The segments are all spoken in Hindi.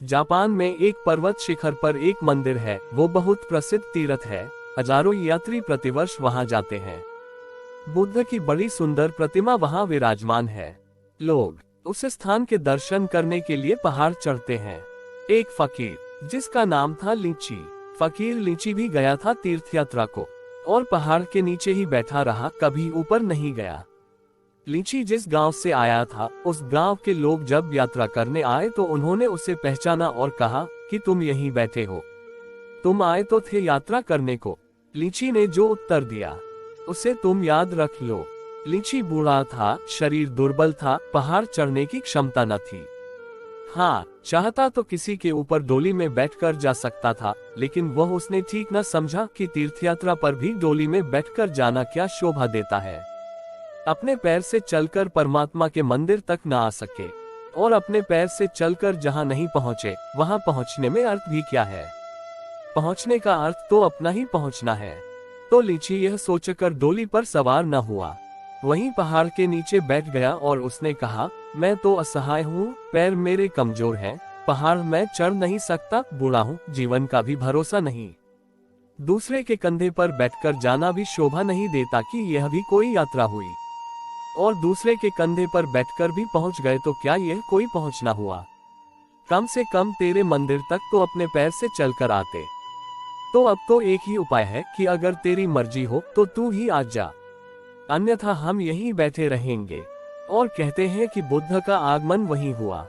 जापान में एक पर्वत शिखर पर एक मंदिर है। वो बहुत प्रसिद्ध तीर्थ है। हजारों यात्री प्रतिवर्ष वहां जाते हैं। बुद्ध की बड़ी सुंदर प्रतिमा वहां विराजमान है। लोग उस स्थान के दर्शन करने के लिए पहाड़ चढ़ते हैं। एक फकीर जिसका नाम था लीची, फकीर लीची भी गया था तीर्थ यात्रा को और पहाड़ के नीचे ही बैठा रहा, कभी ऊपर नहीं गया। लीची जिस गांव से आया था, उस गांव के लोग जब यात्रा करने आए तो उन्होंने उसे पहचाना और कहा कि तुम यहीं बैठे हो, तुम आए तो थे यात्रा करने को। लीची ने जो उत्तर दिया उसे तुम याद रख लो। लीची बूढ़ा था, शरीर दुर्बल था, पहाड़ चढ़ने की क्षमता न थी। हाँ, चाहता तो किसी के ऊपर डोली में बैठकर जा सकता था, लेकिन वह उसने ठीक न समझा कि तीर्थयात्रा पर भी डोली में बैठकर जाना क्या शोभा देता है। अपने पैर से चलकर परमात्मा के मंदिर तक न आ सके और अपने पैर से चलकर जहाँ नहीं पहुँचे वहाँ पहुँचने में अर्थ भी क्या है। पहुँचने का अर्थ तो अपना ही पहुँचना है। तो लीची यह सोचकर डोली पर सवार न हुआ, वहीं पहाड़ के नीचे बैठ गया और उसने कहा, मैं तो असहाय हूँ, पैर मेरे कमजोर हैं, पहाड़ मैं चढ़ नहीं सकता, बूढ़ा हूँ, जीवन का भी भरोसा नहीं। दूसरे के कंधे पर बैठकर जाना भी शोभा नहीं देता कि यह भी कोई यात्रा हुई। और दूसरे के कंधे पर बैठकर भी पहुंच गए तो क्या यह कोई पहुंचना हुआ। कम से कम तेरे मंदिर तक तो अपने पैर से चलकर आते। तो अब तो एक ही उपाय है कि अगर तेरी मर्जी हो तो तू ही आ जा, अन्यथा हम यहीं बैठे रहेंगे। और कहते हैं कि बुद्ध का आगमन वहीं हुआ।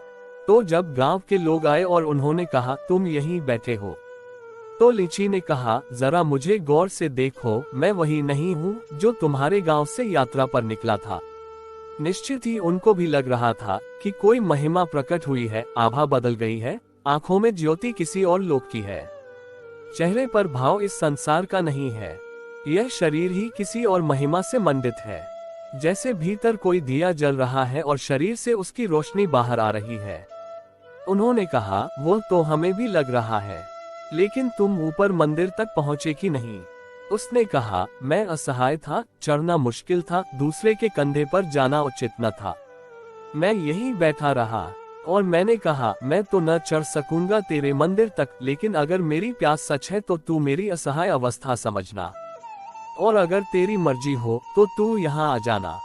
तो जब गांव के लोग आए और उन्होंने कहा तुम यहीं बैठे हो, तो लीची ने कहा, जरा मुझे गौर से देखो, मैं वही नहीं हूँ जो तुम्हारे गांव से यात्रा पर निकला था। निश्चित ही उनको भी लग रहा था कि कोई महिमा प्रकट हुई है, आभा बदल गई है, आंखों में ज्योति किसी और लोक की है, चेहरे पर भाव इस संसार का नहीं है, यह शरीर ही किसी और महिमा से मंडित है। जैसे भीतर कोई दिया जल रहा है और शरीर से उसकी रोशनी बाहर आ रही है। उन्होंने कहा, वो तो हमें भी लग रहा है, लेकिन तुम ऊपर मंदिर तक पहुँचे कि नहीं। उसने कहा, मैं असहाय था, चढ़ना मुश्किल था, दूसरे के कंधे पर जाना उचित न था, मैं यहीं बैठा रहा। और मैंने कहा, मैं तो न चढ़ सकूंगा तेरे मंदिर तक, लेकिन अगर मेरी प्यास सच है तो तू मेरी असहाय अवस्था समझना, और अगर तेरी मर्जी हो तो तू यहाँ आ जाना।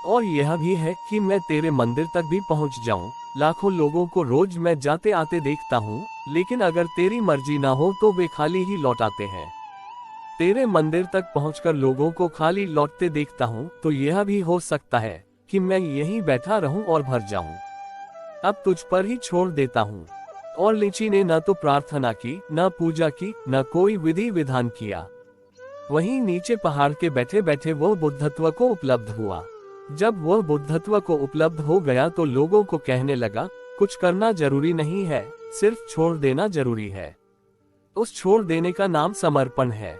और यह भी है कि मैं तेरे मंदिर तक भी पहुँच जाऊँ। लाखों लोगों को रोज मैं जाते आते देखता हूँ, लेकिन अगर तेरी मर्जी ना हो तो वे खाली ही लौट आते हैं। तेरे मंदिर तक पहुंचकर लोगों को खाली लौटते देखता हूँ, तो यह भी हो सकता है कि मैं यहीं बैठा रहूं और भर जाऊं। अब तुझ पर ही छोड़ देता हूँ। और लीची ने न तो प्रार्थना की, न पूजा की, न कोई विधि विधान किया। वहीं नीचे पहाड़ के बैठे बैठे वह बुद्धत्व को उपलब्ध हुआ। जब वह बुद्धत्व को उपलब्ध हो गया तो लोगों को कहने लगा, कुछ करना जरूरी नहीं है, सिर्फ छोड़ देना जरूरी है। उस छोड़ देने का नाम समर्पण है।